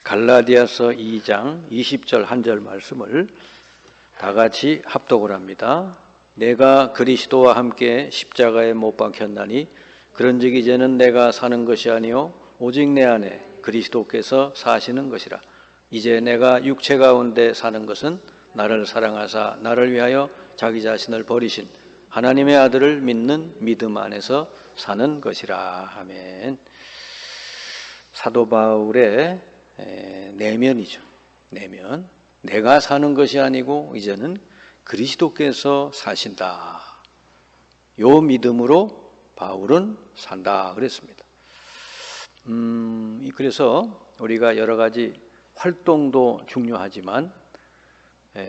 갈라디아서 2장 20절 한 절 말씀을 다 같이 합독을 합니다. 내가 그리스도와 함께 십자가에 못 박혔나니 그런즉 이제는 내가 사는 것이 아니요 오직 내 안에 그리스도께서 사시는 것이라. 이제 내가 육체 가운데 사는 것은 나를 사랑하사 나를 위하여 자기 자신을 버리신 하나님의 아들을 믿는 믿음 안에서 사는 것이라. 아멘. 사도 바울의 내면이죠. 내면. 내가 사는 것이 아니고 이제는 그리스도께서 사신다. 요 믿음으로 바울은 산다 그랬습니다. 그래서 우리가 여러 가지 활동도 중요하지만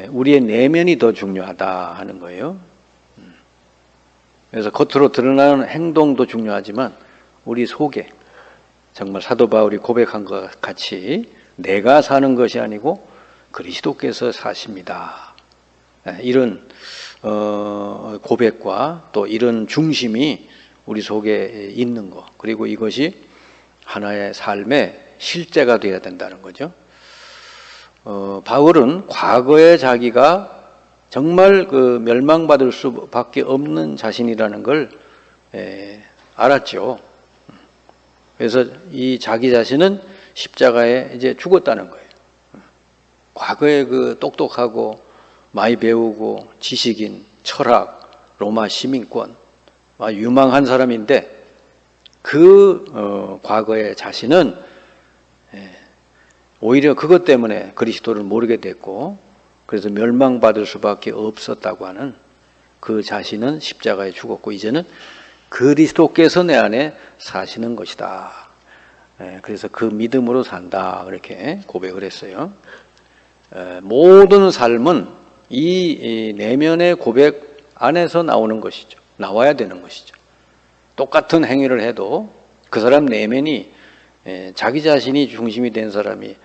우리의 내면이 더 중요하다 하는 거예요. 그래서 겉으로 드러나는 행동도 중요하지만 우리 속에 정말 사도 바울이 고백한 것 같이 내가 사는 것이 아니고 그리스도께서 사십니다. 이런 고백과 또 이런 중심이 우리 속에 있는 것, 그리고 이것이 하나의 삶의 실제가 되어야 된다는 거죠. 바울은 과거의 자기가 정말 그 멸망받을 수밖에 없는 자신이라는 걸 알았죠. 그래서 이 자기 자신은 십자가에 이제 죽었다는 거예요. 과거에 그 똑똑하고 많이 배우고 지식인, 철학, 로마 시민권, 유망한 사람인데 그 과거의 자신은 오히려 그것 때문에 그리스도를 모르게 됐고 그래서 멸망받을 수밖에 없었다고 하는 그 자신은 십자가에 죽었고 이제는 그리스도께서 내 안에 사시는 것이다. 그래서 그 믿음으로 산다. 그렇게 고백을 했어요. 모든 삶은 이 내면의 고백 안에서 나오는 것이죠. 나와야 되는 것이죠. 똑같은 행위를 해도 그 사람 내면이 자기 자신이 중심이 된 사람이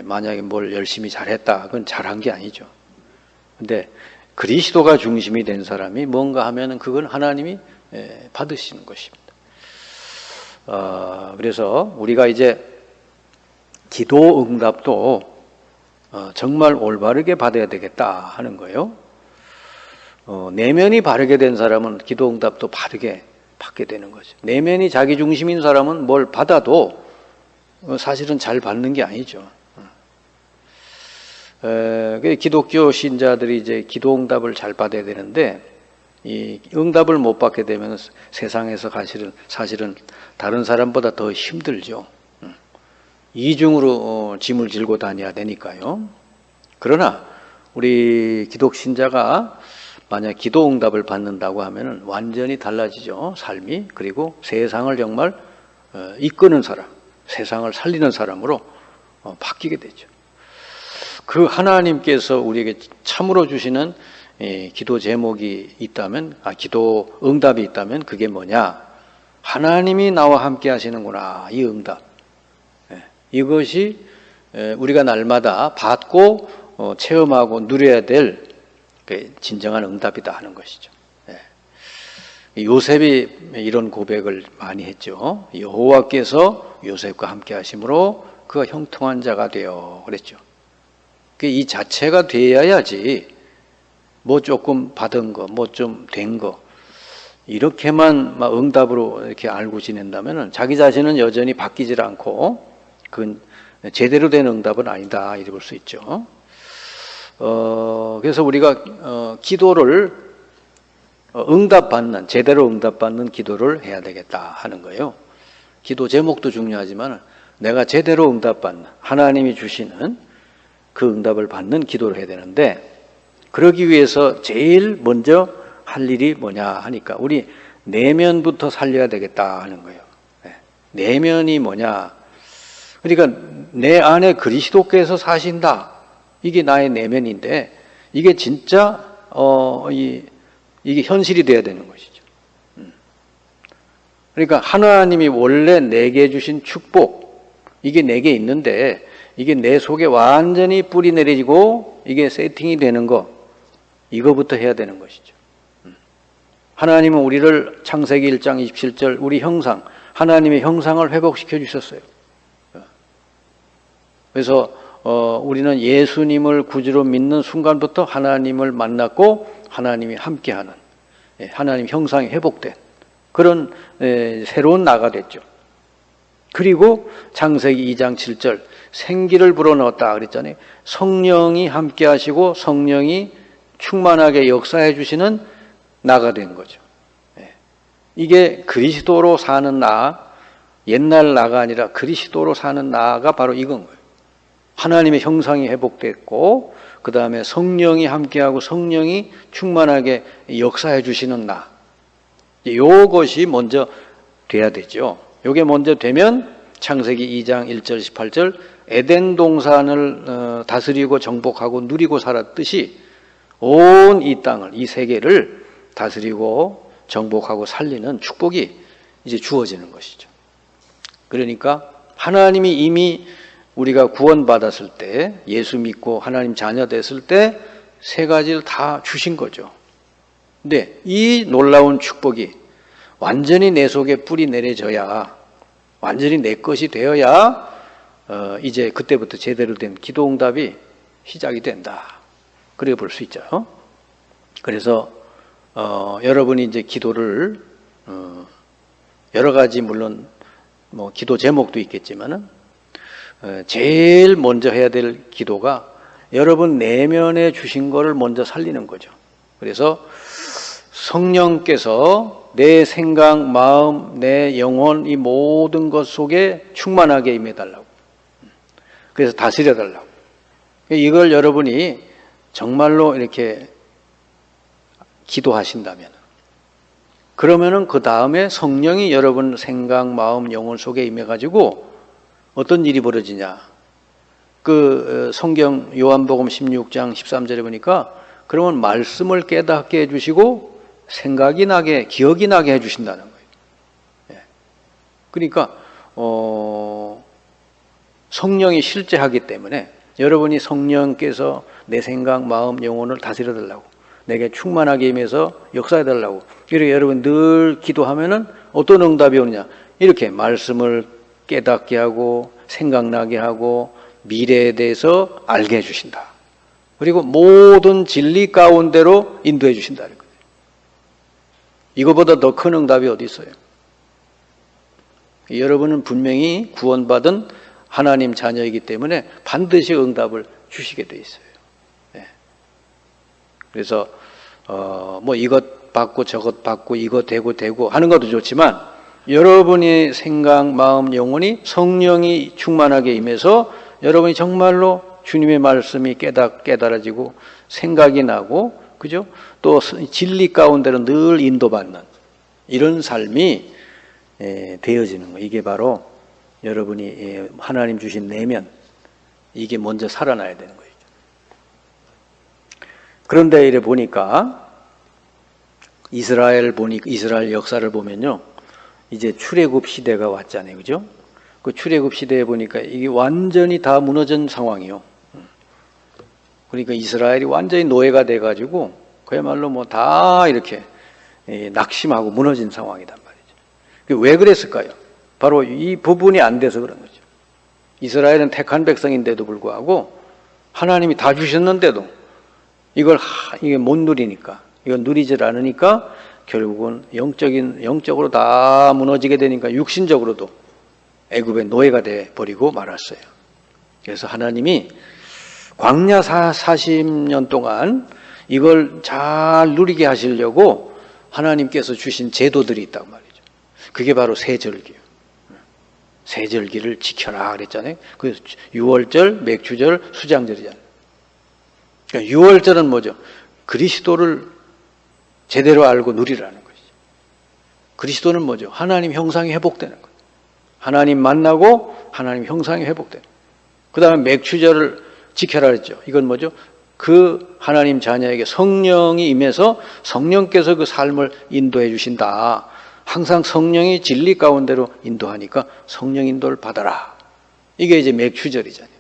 만약에 뭘 열심히 잘했다. 그건 잘한 게 아니죠. 근데 그리스도가 중심이 된 사람이 뭔가 하면은 그건 하나님이 받으시는 것입니다. 그래서 우리가 이제 기도 응답도 정말 올바르게 받아야 되겠다 하는 거예요. 내면이 바르게 된 사람은 기도 응답도 바르게 받게 되는 거죠. 내면이 자기 중심인 사람은 뭘 받아도 사실은 잘 받는 게 아니죠. 기독교 신자들이 이제 기도 응답을 잘 받아야 되는데 이 응답을 못 받게 되면 세상에서 사실은 다른 사람보다 더 힘들죠. 이중으로 짐을 질고 다녀야 되니까요. 그러나 우리 기독 신자가 만약 기도 응답을 받는다고 하면 완전히 달라지죠. 삶이. 그리고 세상을 정말 이끄는 사람, 세상을 살리는 사람으로 바뀌게 되죠. 그 하나님께서 우리에게 참으로 주시는 기도 제목이 있다면, 기도 응답이 있다면 그게 뭐냐? 하나님이 나와 함께 하시는구나. 이 응답. 이것이 우리가 날마다 받고 체험하고 누려야 될 진정한 응답이다 하는 것이죠. 요셉이 이런 고백을 많이 했죠. 여호와께서 요셉과 함께 하심으로 그가 형통한 자가 되어 그랬죠. 이 자체가 되어야지 뭐 조금 받은 거, 뭐 좀 된 거 이렇게만 응답으로 이렇게 알고 지낸다면은 자기 자신은 여전히 바뀌질 않고 그건 제대로 된 응답은 아니다 이렇게 볼 수 있죠. 그래서 우리가 기도를 응답받는, 제대로 응답받는 기도를 해야 되겠다 하는 거예요. 기도 제목도 중요하지만 내가 제대로 응답받는, 하나님이 주시는 그 응답을 받는 기도를 해야 되는데 그러기 위해서 제일 먼저 할 일이 뭐냐 하니까 우리 내면부터 살려야 되겠다 하는 거예요. 내면이 뭐냐? 그러니까 내 안에 그리스도께서 사신다. 이게 나의 내면인데 이게 진짜 이게 현실이 돼야 되는 것이죠. 그러니까 하나님이 원래 내게 주신 축복 이게 내게 있는데 이게 내 속에 완전히 뿌리 내리고 이게 세팅이 되는 거 이거부터 해야 되는 것이죠. 하나님은 우리를 창세기 1장 27절 우리 형상 하나님의 형상을 회복시켜 주셨어요. 그래서 우리는 예수님을 구주로 믿는 순간부터 하나님을 만났고 하나님이 함께하는, 하나님 형상이 회복된 그런 새로운 나가 됐죠. 그리고 창세기 2장 7절 생기를 불어넣었다 그랬잖아요. 성령이 함께하시고 성령이 충만하게 역사해 주시는 나가 된 거죠. 이게 그리스도로 사는 나, 옛날 나가 아니라 그리스도로 사는 나가 바로 이건 거예요. 하나님의 형상이 회복됐고 그 다음에 성령이 함께하고 성령이 충만하게 역사해 주시는 나, 이것이 먼저 돼야 되죠. 이게 먼저 되면 창세기 2장 1절 18절 에덴 동산을 다스리고 정복하고 누리고 살았듯이 온 이 땅을, 이 세계를 다스리고 정복하고 살리는 축복이 이제 주어지는 것이죠. 그러니까 하나님이 이미 우리가 구원받았을 때, 예수 믿고 하나님 자녀 됐을 때 세 가지를 다 주신 거죠. 근데 이 놀라운 축복이 완전히 내 속에 뿌리 내려져야, 완전히 내 것이 되어야 이제 그때부터 제대로 된 기도 응답이 시작이 된다. 그래 볼 수 있죠. 그래서 여러분이 이제 기도를 여러 가지 물론 뭐 기도 제목도 있겠지만은 제일 먼저 해야 될 기도가 여러분 내면에 주신 거를 먼저 살리는 거죠. 그래서 성령께서 내 생각, 마음, 내 영혼 이 모든 것 속에 충만하게 임해달라고. 그래서 다스려달라고. 이걸 여러분이 정말로 이렇게 기도하신다면, 그러면은 그 다음에 성령이 여러분 생각, 마음, 영혼 속에 임해가지고 어떤 일이 벌어지냐. 그 성경 요한복음 16장 13절에 보니까 그러면 말씀을 깨닫게 해주시고 생각이 나게, 기억이 나게 해주신다는 거예요. 그러니까 성령이 실제하기 때문에 여러분이 성령께서 내 생각, 마음, 영혼을 다스려달라고, 내게 충만하게 임해서 역사해달라고 이렇게 여러분 늘 기도하면은 어떤 응답이 오느냐. 이렇게 말씀을 깨닫게 하고 생각나게 하고 미래에 대해서 알게 해주신다. 그리고 모든 진리 가운데로 인도해 주신다는 거예요. 이거보다 더 큰 응답이 어디 있어요? 여러분은 분명히 구원받은 하나님 자녀이기 때문에 반드시 응답을 주시게 돼 있어요. 그래서 뭐 이것 받고 저것 받고 이거 되고 하는 것도 좋지만 여러분의 생각, 마음, 영혼이 성령이 충만하게 임해서 여러분이 정말로 주님의 말씀이 깨달아지고 생각이 나고, 그죠? 또 진리 가운데로 늘 인도받는 이런 삶이 되어지는 거예요. 이게 바로 여러분이 하나님 주신 내면, 이게 먼저 살아나야 되는 거예요. 그런데 이래 보니까 이스라엘 역사를 보면요, 이제 출애굽 시대가 왔잖아요, 그죠? 그 출애굽 시대에 보니까 이게 완전히 다 무너진 상황이요. 그러니까 이스라엘이 완전히 노예가 돼가지고 그야말로 뭐 다 이렇게 낙심하고 무너진 상황이단 말이죠. 왜 그랬을까요? 바로 이 부분이 안 돼서 그런 거죠. 이스라엘은 택한 백성인데도 불구하고 하나님이 다 주셨는데도 이게 못 누리니까, 이걸 누리질 않으니까 결국은 영적으로 다 무너지게 되니까 육신적으로도 애굽의 노예가 돼 버리고 말았어요. 그래서 하나님이 광야 40년 동안 이걸 잘 누리게 하시려고 하나님께서 주신 제도들이 있단 말이죠. 그게 바로 세절기예요. 세절기를 지켜라 그랬잖아요. 그 유월절, 맥주절, 수장절이잖아요. 그러니까 유월절은 뭐죠? 그리스도를 제대로 알고 누리라는 것이죠. 그리스도는 뭐죠? 하나님 형상이 회복되는 거예요. 하나님 만나고 하나님 형상이 회복되는 거예요. 그 다음에 맥주절을 지켜라 그랬죠. 이건 뭐죠? 그 하나님 자녀에게 성령이 임해서 성령께서 그 삶을 인도해 주신다. 항상 성령이 진리 가운데로 인도하니까 성령 인도를 받아라. 이게 이제 맥주절이잖아요.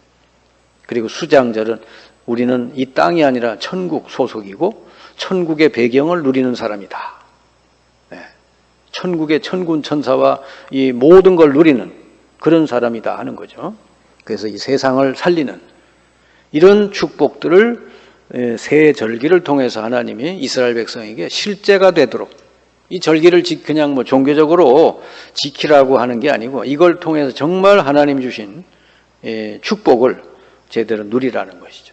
그리고 수장절은 우리는 이 땅이 아니라 천국 소속이고 천국의 배경을 누리는 사람이다. 천국의 천군 천사와 이 모든 걸 누리는 그런 사람이다 하는 거죠. 그래서 이 세상을 살리는 이런 축복들을 새 절기를 통해서 하나님이 이스라엘 백성에게 실제가 되도록, 이 절기를 그냥 뭐 종교적으로 지키라고 하는 게 아니고 이걸 통해서 정말 하나님 주신 축복을 제대로 누리라는 것이죠.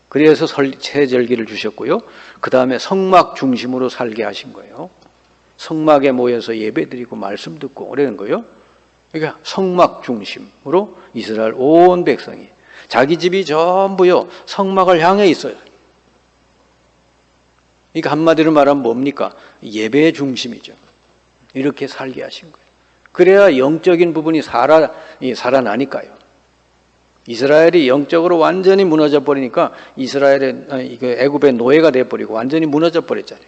그래서 새 절기를 주셨고요. 그 다음에 성막 중심으로 살게 하신 거예요. 성막에 모여서 예배드리고 말씀 듣고 그러는 거예요. 그러니까 성막 중심으로 이스라엘 온 백성이 자기 집이 전부요 성막을 향해 있어요. 그러니까 한마디로 말하면 뭡니까? 예배의 중심이죠. 이렇게 살게 하신 거예요. 그래야 영적인 부분이 살아나니까요. 이스라엘이 영적으로 완전히 무너져 버리니까 이스라엘의 애굽의 노예가 돼 버리고 완전히 무너져 버렸잖아요.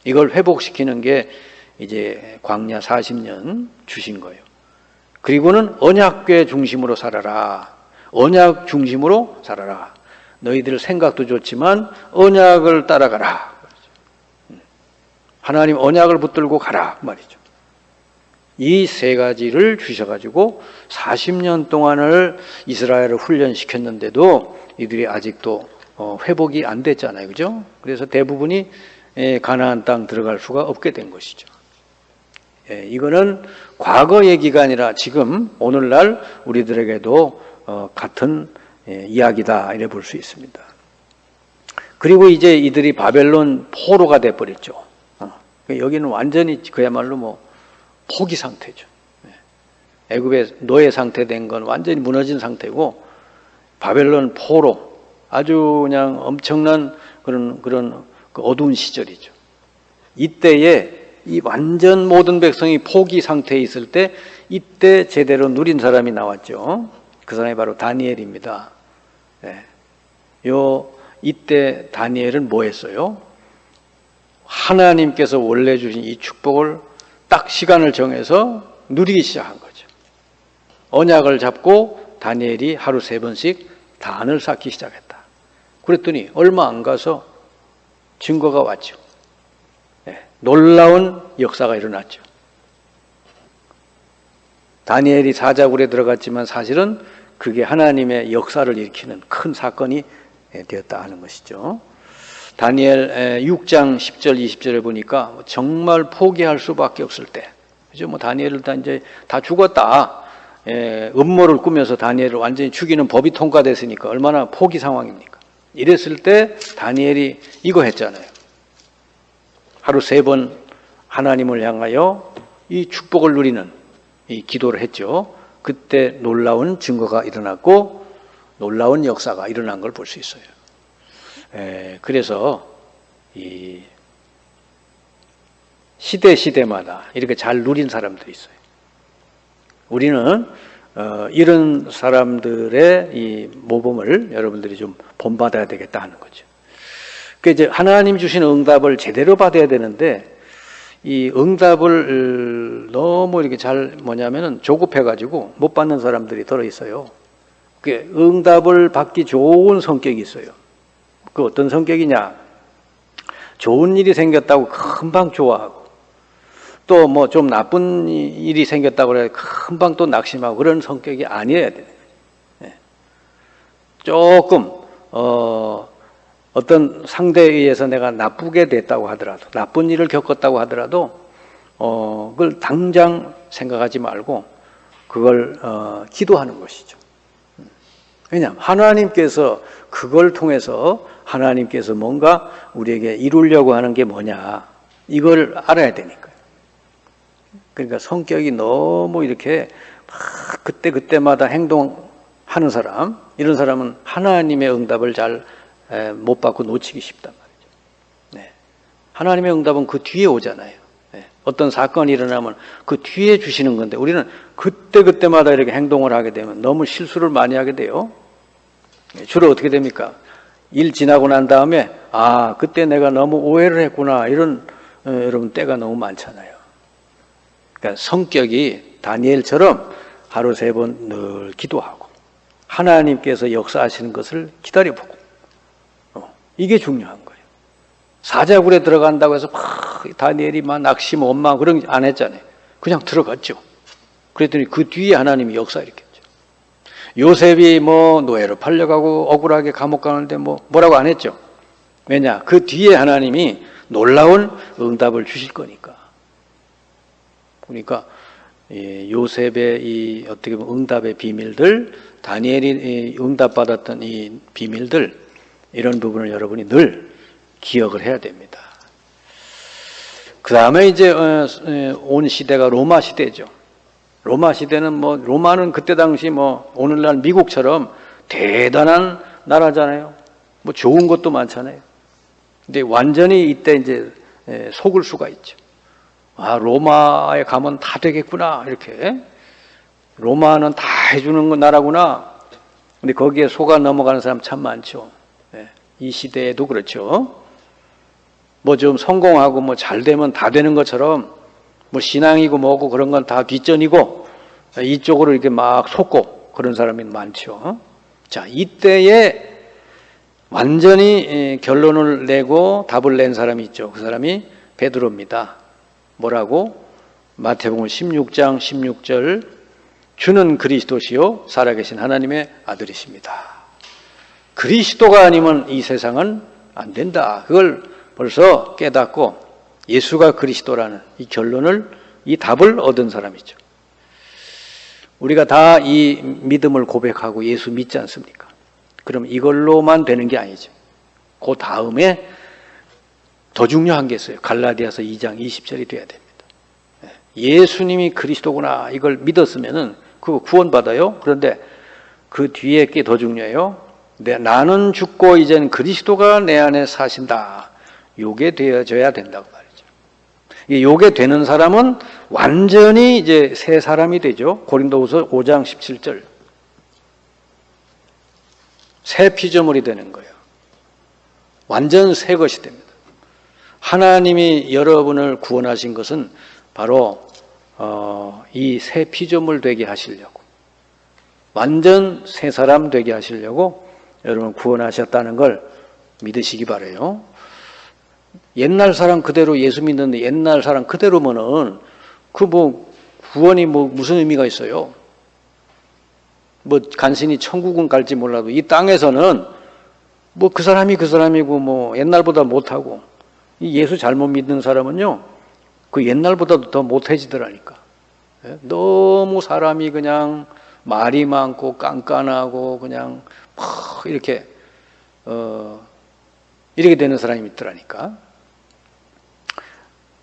이걸 회복시키는 게 이제 광야 40년 주신 거예요. 그리고는 언약궤 중심으로 살아라. 언약 중심으로 살아라. 너희들 생각도 좋지만 언약을 따라가라. 하나님 언약을 붙들고 가라 말이죠. 이 세 가지를 주셔가지고 40년 동안을 이스라엘을 훈련시켰는데도 이들이 아직도 회복이 안 됐잖아요. 그죠? 그래서 대부분이 가나안 땅 들어갈 수가 없게 된 것이죠. 이거는 과거 얘기가 아니라 지금 오늘날 우리들에게도 같은 이야기다 이래 볼 수 있습니다. 그리고 이제 이들이 바벨론 포로가 돼버렸죠. 여기는 완전히 그야말로 뭐 포기 상태죠. 애굽의 노예 상태 된 건 완전히 무너진 상태고 바벨론 포로 아주 그냥 엄청난 그런 그 어두운 시절이죠. 이때에 이 완전 모든 백성이 포기 상태에 있을 때 이때 제대로 누린 사람이 나왔죠. 그 사람이 바로 다니엘입니다. 이때 다니엘은 뭐 했어요? 하나님께서 원래 주신 이 축복을 딱 시간을 정해서 누리기 시작한 거죠. 언약을 잡고 다니엘이 하루 3번씩 단을 쌓기 시작했다. 그랬더니 얼마 안 가서 증거가 왔죠. 놀라운 역사가 일어났죠. 다니엘이 사자굴에 들어갔지만 사실은 그게 하나님의 역사를 일으키는 큰 사건이 되었다 하는 것이죠. 다니엘 6장 10절 20절에 보니까 정말 포기할 수밖에 없을 때, 그죠? 뭐 다니엘을 다 죽었다. 음모를 꾸며서 다니엘을 완전히 죽이는 법이 통과됐으니까 얼마나 포기 상황입니까? 이랬을 때 다니엘이 이거 했잖아요. 하루 3번 하나님을 향하여 이 축복을 누리는 이 기도를 했죠. 그때 놀라운 증거가 일어났고 놀라운 역사가 일어난 걸 볼 수 있어요. 그래서 이 시대마다 이렇게 잘 누린 사람들이 있어요. 우리는 이런 사람들의 이 모범을 여러분들이 좀 본받아야 되겠다 하는 거죠. 그 이제 하나님 주신 응답을 제대로 받아야 되는데 이 응답을 너무 이렇게 뭐냐면은 조급해가지고 못 받는 사람들이 들어 있어요. 그 응답을 받기 좋은 성격이 있어요. 그 어떤 성격이냐? 좋은 일이 생겼다고 금방 좋아하고 또 뭐 좀 나쁜 일이 생겼다고 그래 금방 또 낙심하고 그런 성격이 아니어야 돼요. 조금 어떤 상대에 의해서 내가 나쁘게 됐다고 하더라도 나쁜 일을 겪었다고 하더라도 그걸 당장 생각하지 말고 그걸 기도하는 것이죠. 왜냐하면 하나님께서 그걸 통해서 하나님께서 뭔가 우리에게 이루려고 하는 게 뭐냐 이걸 알아야 되니까요. 그러니까 성격이 너무 이렇게 막 그때마다 행동하는 사람, 이런 사람은 하나님의 응답을 잘 못 받고 놓치기 쉽단 말이죠. 하나님의 응답은 그 뒤에 오잖아요. 어떤 사건이 일어나면 그 뒤에 주시는 건데 우리는 그때마다 이렇게 행동을 하게 되면 너무 실수를 많이 하게 돼요. 주로 어떻게 됩니까? 일 지나고 난 다음에 그때 내가 너무 오해를 했구나 이런 여러분 때가 너무 많잖아요. 그러니까 성격이 다니엘처럼 하루 3번 늘 기도하고 하나님께서 역사하시는 것을 기다려보고 이게 중요한 거예요. 사자굴에 들어간다고 해서 막 다니엘이 막 낙심 원망 그런 거 안 했잖아요. 그냥 들어갔죠. 그랬더니 그 뒤에 하나님이 역사 일으켰죠. 요셉이 뭐 노예로 팔려가고 억울하게 감옥 가는데 뭐라고 안 했죠. 왜냐? 그 뒤에 하나님이 놀라운 응답을 주실 거니까. 그러니까 요셉의 이 어떻게 보면 응답의 비밀들, 다니엘이 응답받았던 이 비밀들, 이런 부분을 여러분이 늘 기억을 해야 됩니다. 그 다음에 이제 온 시대가 로마 시대죠. 로마 시대는 로마는 그때 당시 오늘날 미국처럼 대단한 나라잖아요. 좋은 것도 많잖아요. 근데 완전히 이때 이제 속을 수가 있죠. 아, 로마에 가면 다 되겠구나, 이렇게. 로마는 다 해주는 나라구나. 근데 거기에 속아 넘어가는 사람 참 많죠. 이 시대에도 그렇죠. 좀 성공하고 잘 되면 다 되는 것처럼 신앙이고 뭐고 그런 건 다 뒷전이고 이쪽으로 이렇게 막 속고 그런 사람이 많죠. 자, 이때에 완전히 결론을 내고 답을 낸 사람이 있죠. 그 사람이 베드로입니다. 뭐라고? 마태복음 16장 16절, 주는 그리스도시요 살아계신 하나님의 아들이십니다. 그리스도가 아니면 이 세상은 안 된다. 그걸 벌써 깨닫고 예수가 그리스도라는 이 결론을, 이 답을 얻은 사람이죠. 우리가 다 이 믿음을 고백하고 예수 믿지 않습니까? 그럼 이걸로만 되는 게 아니죠. 그 다음에 더 중요한 게 있어요. 갈라디아서 2장 20절이 돼야 됩니다. 예수님이 그리스도구나 이걸 믿었으면은 그거 구원받아요. 그런데 그 뒤에 게 더 중요해요. 나는 죽고 이제는 그리스도가 내 안에 사신다. 요게 되어져야 된다고 말이죠. 요게 되는 사람은 완전히 이제 새 사람이 되죠. 고린도후서 5장 17절. 새 피조물이 되는 거예요. 완전 새 것이 됩니다. 하나님이 여러분을 구원하신 것은 바로 이 새 피조물 되게 하시려고, 완전 새 사람 되게 하시려고 여러분 구원하셨다는 걸 믿으시기 바라요. 옛날 사람 그대로 예수 믿는데 옛날 사람 그대로면은 구원이 무슨 의미가 있어요? 간신히 천국은 갈지 몰라도 이 땅에서는 그 사람이 그 사람이고 옛날보다 못하고, 이 예수 잘못 믿는 사람은요 그 옛날보다도 더 못해지더라니까. 너무 사람이 그냥 말이 많고 깐깐하고 그냥 이렇게 이렇게 되는 사람이 있더라니까.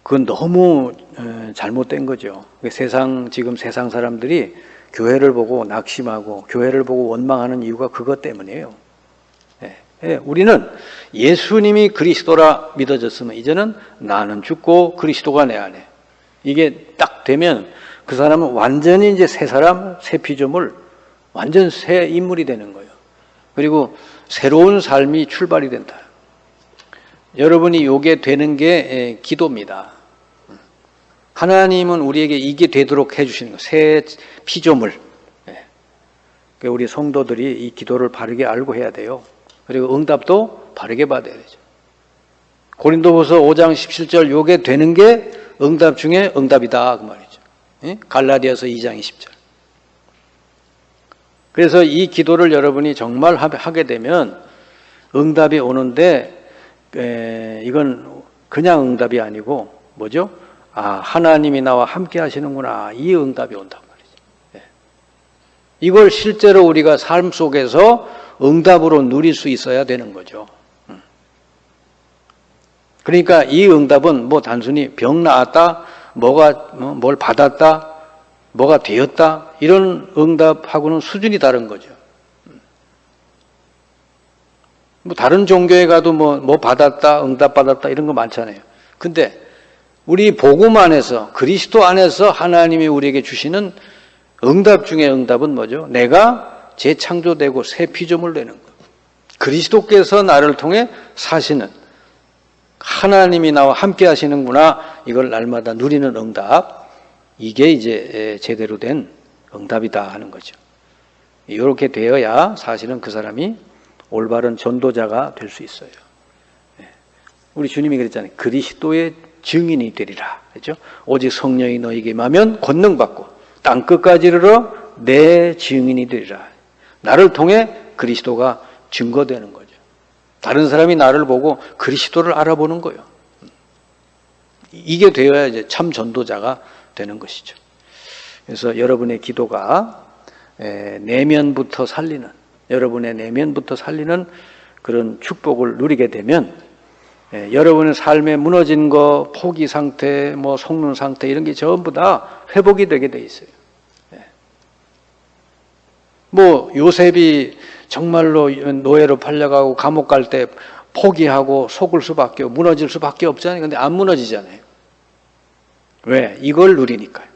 그건 너무 잘못된 거죠. 지금 세상 사람들이 교회를 보고 낙심하고 교회를 보고 원망하는 이유가 그것 때문이에요. 우리는 예수님이 그리스도라 믿어졌으면 이제는 나는 죽고 그리스도가 내 안에, 이게 딱 되면 그 사람은 완전히 이제 새 사람, 새 피조물, 완전 새 인물이 되는 거예요. 그리고 새로운 삶이 출발이 된다. 여러분이 요게 되는 게 기도입니다. 하나님은 우리에게 이게 되도록 해주시는 거예요. 새 피조물. 우리 성도들이 이 기도를 바르게 알고 해야 돼요. 그리고 응답도 바르게 받아야 되죠. 고린도후서 5장 17절 요게 되는 게 응답 중에 응답이다 그 말이죠. 갈라디아서 2장 20절. 그래서 이 기도를 여러분이 정말 하게 되면 응답이 오는데 이건 그냥 응답이 아니고 뭐죠? 하나님이 나와 함께 하시는구나, 이 응답이 온단 말이죠. 이걸 실제로 우리가 삶 속에서 응답으로 누릴 수 있어야 되는 거죠. 그러니까 이 응답은 단순히 병 나았다, 뭘 받았다, 뭐가 되었다, 이런 응답하고는 수준이 다른 거죠. 다른 종교에 가도 뭐 받았다, 응답 받았다 이런 거 많잖아요. 근데 우리 복음 안에서, 그리스도 안에서 하나님이 우리에게 주시는 응답 중에 응답은 뭐죠? 내가 재창조되고 새 피조물 되는 것. 그리스도께서 나를 통해 사시는, 하나님이 나와 함께 하시는구나, 이걸 날마다 누리는 응답. 이게 이제 제대로 된 응답이다 하는 거죠. 이렇게 되어야 사실은 그 사람이 올바른 전도자가 될 수 있어요. 우리 주님이 그랬잖아요. 그리스도의 증인이 되리라. 그렇죠? 오직 성령이 너희에게 임하면 권능받고 땅끝까지 이르러 내 증인이 되리라. 나를 통해 그리스도가 증거되는 거죠. 다른 사람이 나를 보고 그리스도를 알아보는 거예요. 이게 되어야 이제 참 전도자가 되는 것이죠. 그래서 여러분의 기도가 내면부터 살리는, 여러분의 내면부터 살리는 그런 축복을 누리게 되면 여러분의 삶에 무너진 거, 포기 상태, 뭐 속는 상태 이런 게 전부 다 회복이 되게 돼 있어요. 뭐 요셉이 정말로 노예로 팔려가고 감옥 갈 때 포기하고 속을 수밖에, 무너질 수밖에 없잖아요. 근데 안 무너지잖아요. 왜? 이걸 누리니까요.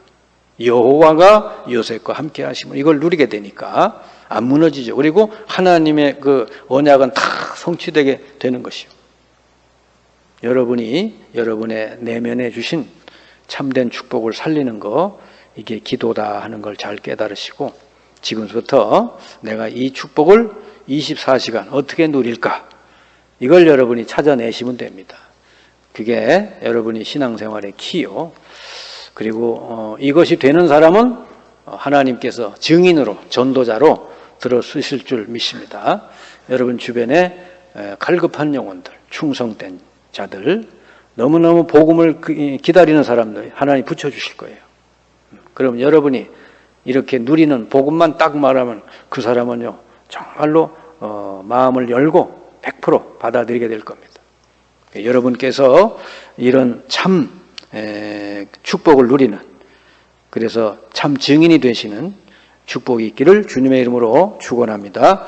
여호와가 요셉과 함께 하심을 이걸 누리게 되니까 안 무너지죠. 그리고 하나님의 그 언약은 다 성취되게 되는 것이요. 여러분이 여러분의 내면에 주신 참된 축복을 살리는 거, 이게 기도다 하는 걸 잘 깨달으시고 지금부터 내가 이 축복을 24시간 어떻게 누릴까? 이걸 여러분이 찾아내시면 됩니다. 그게 여러분이 신앙생활의 키요. 그리고 이것이 되는 사람은 하나님께서 증인으로, 전도자로 들어쓰실 줄 믿습니다. 여러분 주변에 갈급한 영혼들, 충성된 자들, 너무너무 복음을 기다리는 사람들 하나님 붙여주실 거예요. 그럼 여러분이 이렇게 누리는 복음만 딱 말하면 그 사람은요 정말로 마음을 열고 100% 받아들이게 될 겁니다. 여러분께서 이런 참 축복을 누리는, 그래서 참 증인이 되시는 축복이 있기를 주님의 이름으로 축원합니다.